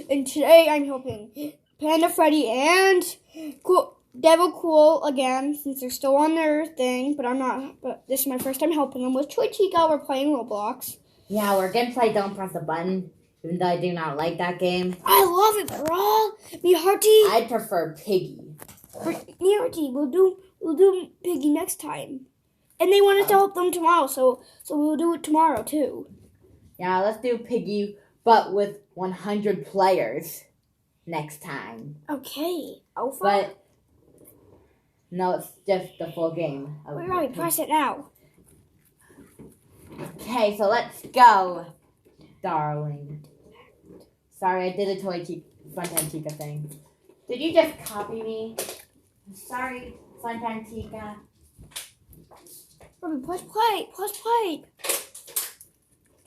and today I'm helping Panda Freddy and Devil Cool again, since they're still on their thing, but I'm not. But this is my first time helping them with Toy Chica. We're playing Roblox. Yeah, we're gonna play Don't Press the Button, even though I do not like that game. I love it, bro. Me Hearty. I prefer Piggy. Me Hearty. We'll do Piggy next time. And they wanted to help them tomorrow, so we'll do it tomorrow too. Yeah, let's do Piggy, but with 100 players next time. Okay. Alpha? But no, it's just the full game. Right, press it now. Okay, so let's go, darling. Sorry, I did a Funtime Chica thing. Did you just copy me? Sorry, Funtime Chica. Robin, press play. Press play.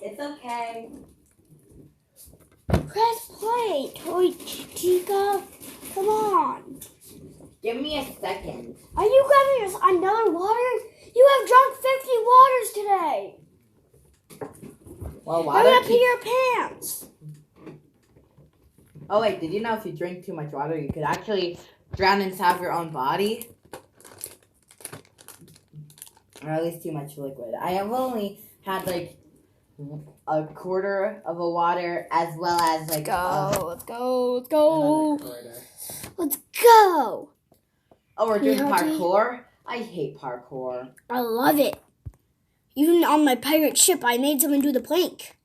It's okay. Press play, Toy Chica. Come on. Give me a second. Are you grabbing another water? You have drunk 50 waters today. Well, I'm gonna pee your pants. Oh wait, did you know if you drink too much water, you could actually drown inside your own body? Or at least too much liquid. I have only had like a quarter of a water as well as like Let's go. Let's go. Oh, we're doing parkour? I hate parkour. I love it. Even on my pirate ship, I made someone do the plank.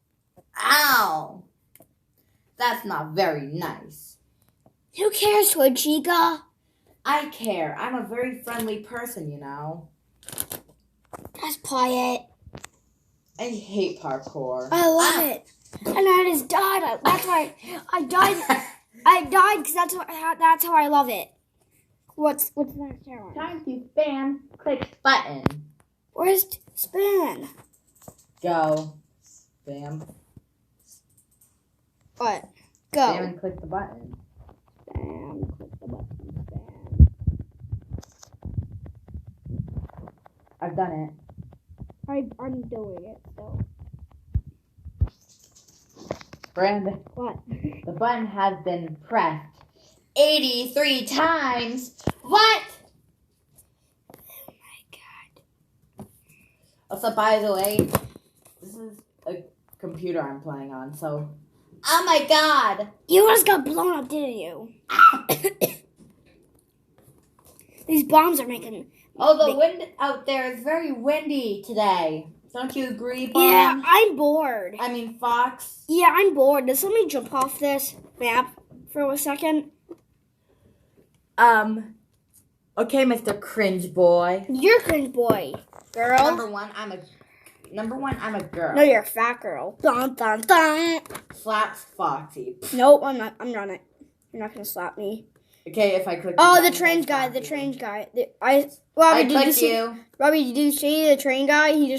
Ow! That's not very nice. Who cares, Toy Chica? I care. I'm a very friendly person, you know. Just play it. I hate parkour. I love it. And I just died. That's why I died. I died because that's how I love it. What's the next one? Time to spam click button. Where's spin? Go. Spam. What? Go. Spam and click the button. Spam. Click the button. Spam. I've done it. I'm doing it still. Brandon. What? The button has been pressed 83 times. What? Oh my god. Also, by the way, this is a computer I'm playing on, so. Oh my god! You just got blown up, didn't you? These bombs are making. Oh, the wind out there is very windy today. Don't you agree, Bob? Yeah, I'm bored. I mean, Fox. Yeah, I'm bored. Does somebody jump off this map for a second? Okay, Mr. Cringe Boy. You're cringe boy, girl. Number one, I'm a girl. No, you're a fat girl. Dun dun dun. Slaps Foxy. Nope, I'm not. I'm not it. You're not gonna slap me. Okay, if I click. Oh, the train guy. The train guy. Robbie, did you see? Robbie, did you see the train guy? He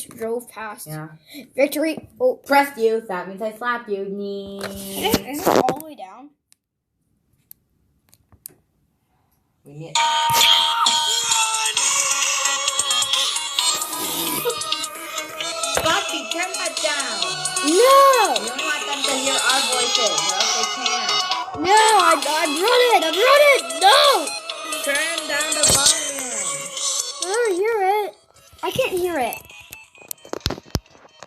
drove past. Yeah. Victory. Oh, pressed you. That means I slapped you. Is it all the way down? We need. Foxy, turn that down. No. We don't want them to hear our voices, or else they can't. No, I'm running. I'm running. No. Turn down the volume. I don't hear it. I can't hear it.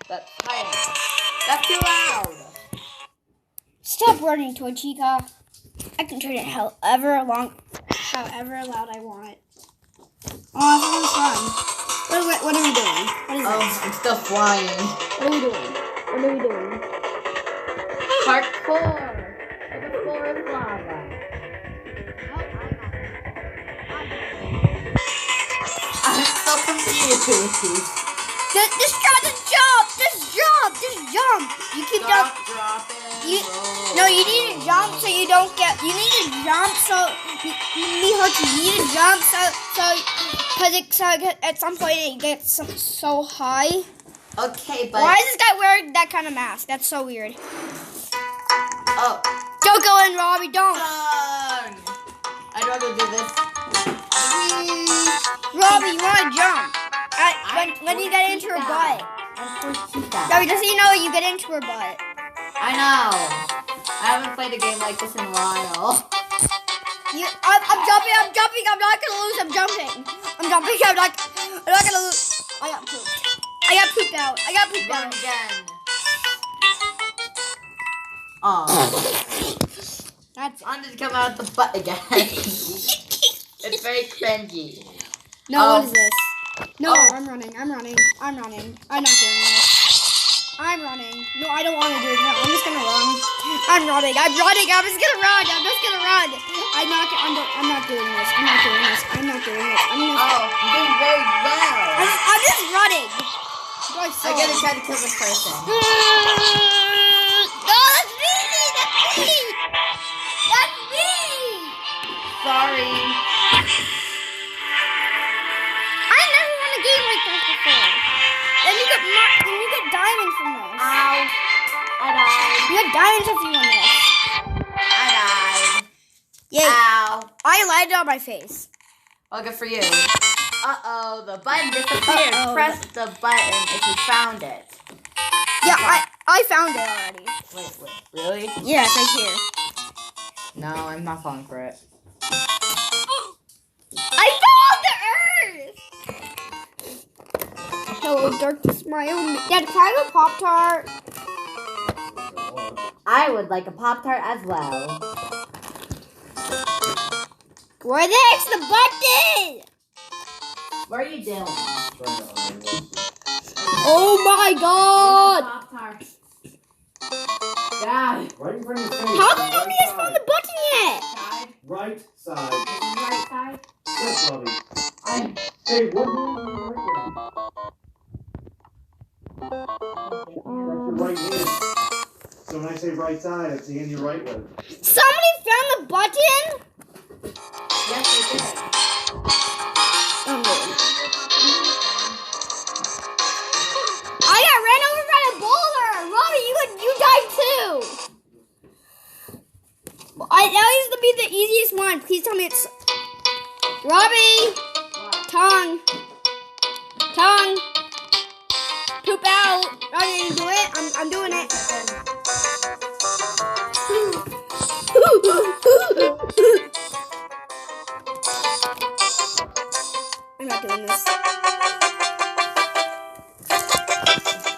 That's high. That's too loud. Stop running, Toy Chica. I can turn it however loud I want. Oh, that's fun. What are we doing? What is this? I'm still flying. What are we doing? Parkour. The floor is lava. I'm so confused. Just jump. You keep dropping. You need to jump so you don't get. You need to jump so you need to jump so at some point it gets so high. Okay, but Why is this guy wearing that kind of mask? That's so weird. oh, Don't go in, Robbie. Don't. I'd rather do this. Robbie, you want to jump? When you get into her butt. Robbie, just so you know, you get into her butt. I know. I haven't haven't played a game like this in a while. I'm jumping. I'm not gonna lose. I'm jumping. I'm jumping. I'm not gonna lose. I got pooped. I got pooped out. Run again. Oh. That's it. Wanted to come out the butt again. It's very cringy. No, what is this? No, I'm running. I'm not doing this. I'm running. No, I don't want to do it. No, I'm just gonna run. I'm running. I'm just gonna run. I'm not doing this. I'm I'm doing very well. I'm just running. I'm gonna try to kill this person. No, that's me. Sorry. I never won a game like that before. Then you get diamonds from this. Ow. I died. You get diamonds if you win this. I died. Yay. Ow. I landed on my face. Well, good for you. Uh-oh, the button disappeared. Press the button if you found it. Yeah, I found it already. Wait, really? Yeah, it's right here. No, I'm not falling for it. I found the earth! Hello, darkness, my own... Dad, can I have a Pop-Tart? I would like a Pop-Tart as well. Where the heck's the button? What are you doing? Oh my god! Pop-Tart. Yeah. Right in front of your face. How come nobody has found the button yet? Side. Right side. Right side. Yes, Robbie. I'm... Hey, what are you doing? That's your right hand. So when I say right side, it's the hand you're right with. Somebody found the button? Yes, they did. Oh, no. I got ran over by a boulder! Robbie, you died too! That used to be the easiest one. Please tell me it's... Robbie! What? Tongue! Poop out! Robbie, you do it? I'm doing it. I'm not doing this.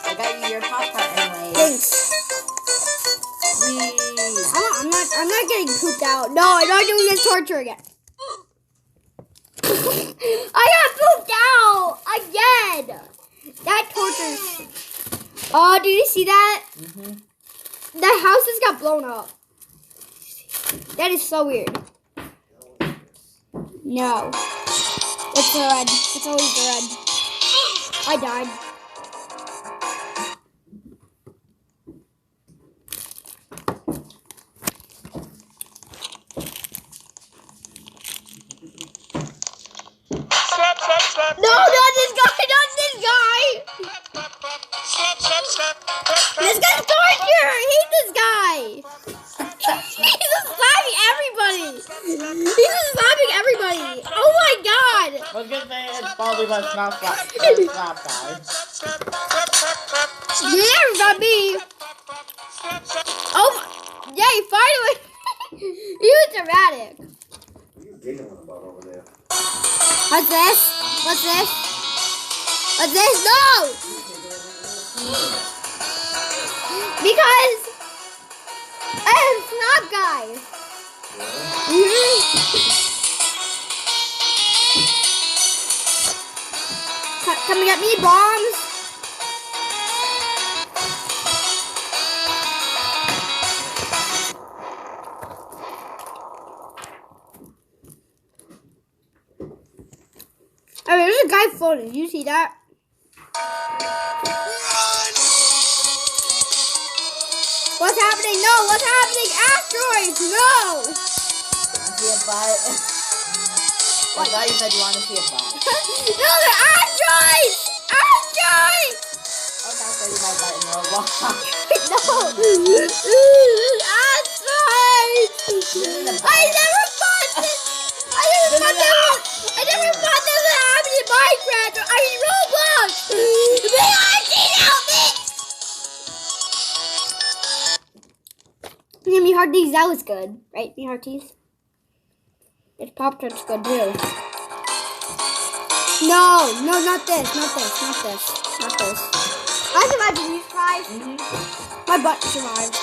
I got you your Pop-Tart anyway. Thanks. I'm not getting pooped out. No, I'm not doing this torture again. I got pooped out again. That torture. Oh, did you see that? Mm-hmm. The house just got blown up. That is so weird. No. It's the red. It's always the red. I died. No, not this guy! Not this guy! This guy's torture! I hate this guy! He's just slapping everybody! Oh my god! I was gonna say it's probably but it's not slap guy. Yeah, Robbie! Oh my... Yeah, he finally... He was dramatic. What are you giggling about over there? What's this? No! Because I have snot guys. Come and get me bombs. I mean, there's a guy floating. Did you see that? What's happening? No, what's happening? Asteroids, no! Want to see a butt? I thought you said you want to see a butt. No, they're asteroids! Asteroids! Okay, so you might butt in Roblox. No! Asteroids! I never thought this! I never thought this would happen in Minecraft! I mean Roblox! Help me! Hearties, that was good. Right, Me Hearties? It's Pop-Tarts good too. No, not this. I survived the freeze fry. My butt survived.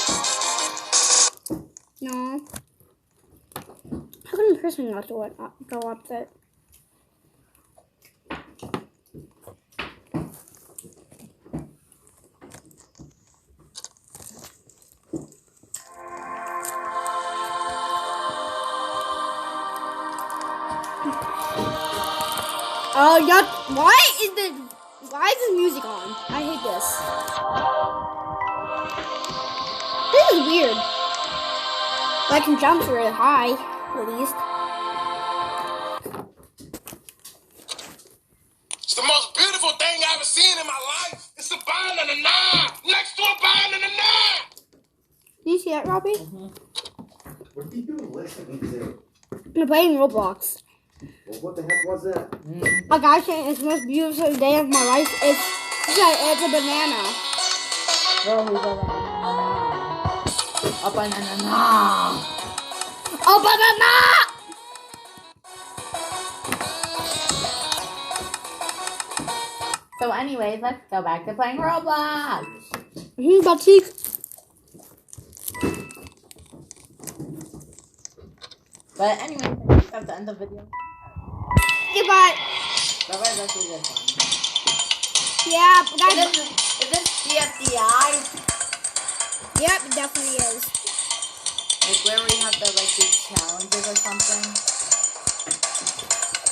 No. How come the person not to go up that? Oh, why is the music on? I hate this. This is weird. But I can jump really high, at least. It's the most beautiful thing I've ever seen in my life. It's a banana next to a banana. Do you see that, Robbie? What are you listening to? I'm playing Roblox. Well, what the heck was that? A guy saying it's the most beautiful day of my life. It's a banana. A banana. A banana! So anyways, let's go back to playing Roblox. Butt cheek. But anyways, I think that's the end of the video. Goodbye. Bye bye, let's do this one. Yeah, guys. Is this GFDI? Yep, it definitely is. Like where we have to like do challenges or something?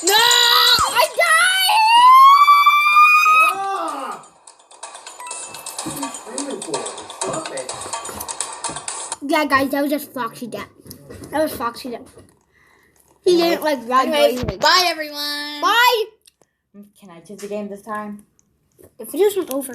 No! I died! Ah! What are you screaming for? Stop it. Yeah, guys, that was just Foxy Death. That was Foxy Death. He didn't like ride Anyways, noises. bye everyone. Bye! Can I choose the game this time? The video's not over.